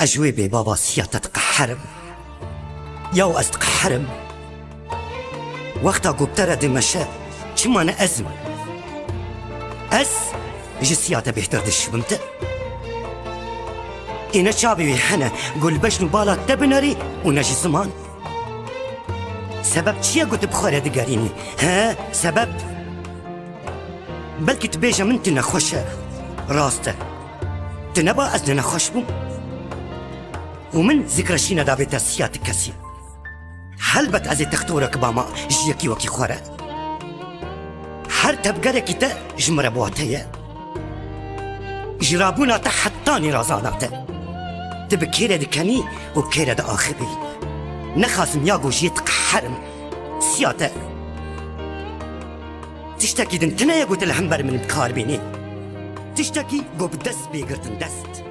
أجوبي بابا سيادة تقحرم يو أستقحرم وقتا قبترة دمشا چمانه أزم جي سيادة بيهتر دش بمت إنا شابي ويحنا قول بشنو بالا تبنري ونجي زمان سبب چيا قلت بخورة دقاريني ها سبب بلكي تبيجا من تنخوشة راسته تنبا أزننا خوش بوم ومن ذكر شينا دابتا سيادة كسي هل بت أزي تختورك باما جيكي وكي خورة هر تبقرك تا جمرة بواتيا جرابونا تحطاني رازاناتا تبكيرة دكاني وبكيرة دا آخبي نخاسم ياغو جيت قحرم سيادة تشتكي دنتنا ياغو تلحنبر من بكار بيني تشتكي قو بدست بيقرتن دست